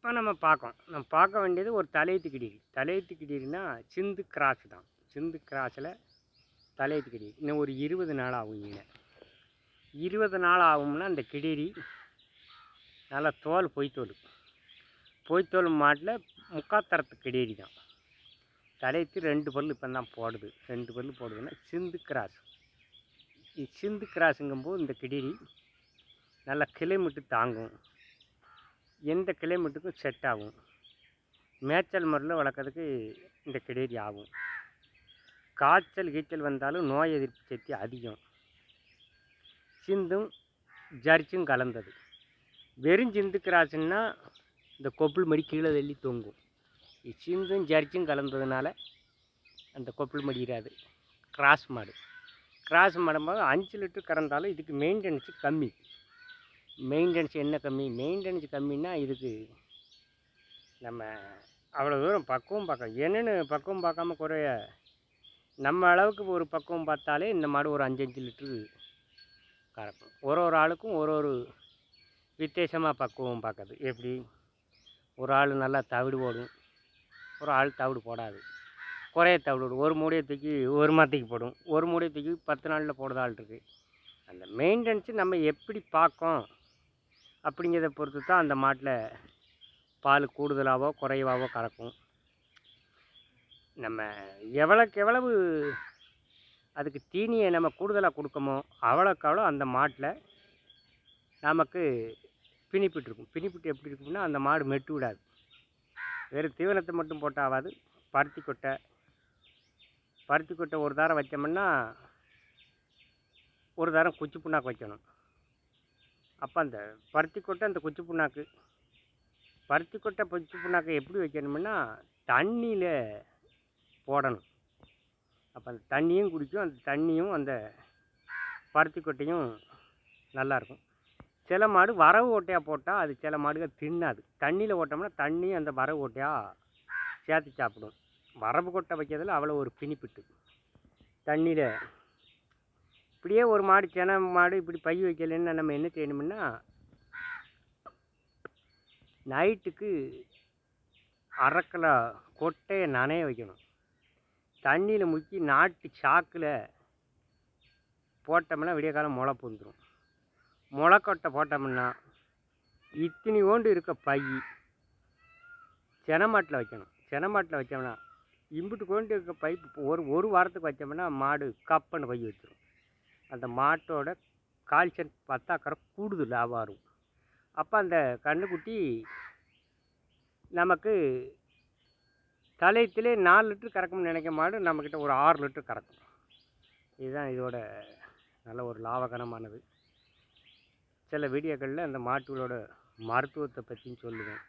இப்போ நம்ம பார்க்க வேண்டியது ஒரு தலையீத்து கிடீரி. தலையீத்து கிடீரினா சிந்து கிராஸ் தான். சிந்து கிராஸில் தலையீத்து கிடீரி. இன்னும் ஒரு 20 நாள் ஆகுங்க. 20 நாள் ஆகும்னா அந்த கிடீரி நல்லா தோல் பொய்த்தோல் மாட்டில் முக்காத்தரத்து கிடீரி தான். தலையீத்து 2 பல் இப்போ தான் போடுது. 2 பல் போடுதுன்னா சிந்து கிராஸ். சிந்து கிராஸுங்கும்போது இந்த கிடீரி நல்லா கிளைமிட்டு தாங்கும். எந்த கிளைமேட்டுக்கும் செட் ஆகும். மேய்ச்சல் முறையில் வளர்க்குறதுக்கு இந்த கிடேரி ஆகும். காய்ச்சல் வந்தாலும் நோய் எதிர்ப்பு சக்தி அதிகம். சிந்தும் ஜர்ச்சும் கலந்தது. வெறும் சிந்து கிராஸுன்னா இந்த கொப்புள் மடி கீழே தள்ளி தொங்கும். சிந்தும் ஜர்ச்சும் கலந்ததுனால அந்த கொப்புள் மடிக்கிறாது. கிராஸ் மாடும்போது 5 லிட்டர் கறந்தாலும் இதுக்கு மெயின்டெனன்ஸு கம்மி. மெயின்டெனன்ஸ் என்ன கம்மி? மெயின்டெனன்ஸ் கம்மின்னா இதுக்கு நம்ம அவ்வளோ தூரம் பக்குவம் பார்க்க என்னென்னு பக்குவம் பார்க்காம குறைய நம்ம அளவுக்கு ஒரு பக்குவம் பார்த்தாலே இந்த மாடு ஒரு 5 லிட்ரு கறக்கும். ஒரு ஆளுக்கும் ஒரு வித்தியாசமாக பக்குவம் பார்க்குது. எப்படி? ஒரு ஆள் நல்லா தவிடு போடும், ஒரு ஆள் தவிடு போடாது. குறைய தவிடு போடும். ஒரு மூடையை தூக்கி ஒரு மாதத்துக்கு போடும், ஒரு மூடையை தூக்கி 10 நாளில் போடுற ஆள் இருக்குது. அந்த மெயின்டெனன்ஸு நம்ம எப்படி பார்க்கோம் அப்படிங்கிறத பொறுத்து தான் அந்த மாட்டில் பால் கூடுதலாகவோ குறைவாகவோ கறக்கும். நம்ம எவ்வளோக்கு எவ்வளவு அதுக்கு தீனியை நம்ம கூடுதலாக கொடுக்கமோ அவ்வளோக்கு அவ்வளோ அந்த மாட்டில் நமக்கு பிணிப்பிட்டு இருக்கும். பிணிப்பிட்டு எப்படி இருக்கும்னா அந்த மாடு மெட்டு விடாது. வெறும் தீவனத்தை மட்டும் போட்டாவது பருத்தி கொட்டை ஒரு தாரம் வச்சோம்னா ஒரு தாரம் குச்சி புண்ணாக்கு வைக்கணும். அப்போ அந்த பருத்தி கொட்டை அந்த குச்சி புண்ணாக்கு எப்படி வைக்கணும்னா தண்ணியில் போடணும். அப்போ அந்த தண்ணியும் குடிக்கும், அந்த தண்ணியும் அந்த பருத்தி கொட்டையும் நல்லாயிருக்கும். சில மாடு வரவு ஓட்டையாக போட்டால் அது சில மாடுகள் தின்னாது. தண்ணியில் ஓட்டோம்னா தண்ணியும் அந்த வரவு ஓட்டையாக சேர்த்து சாப்பிடும். வரவு கொட்டை வைக்கிறதுல அவ்வளோ ஒரு பிணிப்பிட்டு தண்ணியில் இப்படியே ஒரு மாடு சென மாடு இப்படி பை வைக்கலைன்னா நம்ம என்ன செய்யணும்னா நைட்டுக்கு அரைக்கிலோ கொட்டையை நனைய வைக்கணும். தண்ணியில் முக்கி நாட்டு சாக்கில் போட்டோம்னா விடிய காலம் முளை பொந்துடும். முளைக்கொட்டை போட்டோம்னா இத்தினியோண்டு இருக்க பை செனமாட்டில் வைக்கணும். செனமாட்டில் வச்சோம்னா இம்புட்டு கொண்டு இருக்க பைப்பு ஒரு வாரத்துக்கு வச்சோம்னா மாடு கப்பன்னு பை வச்சிடும். அந்த மாட்டோட கால்சியம் பத்தாக்கரை கூடுதலாக வரும். அப்போ அந்த கன்றுக்குட்டி நமக்கு தலையத்திலே 4 லிட்டர் கறக்கும்னு நினைக்க மாடு நம்மக்கிட்ட ஒரு 6 லிட்டர் கறக்கும். இதுதான் இதோட நல்ல ஒரு லாபகரமானது. சில வீடியோக்களில் அந்த மாட்டுகளோட மருத்துவத்தை பற்றியும் சொல்லுவேன்.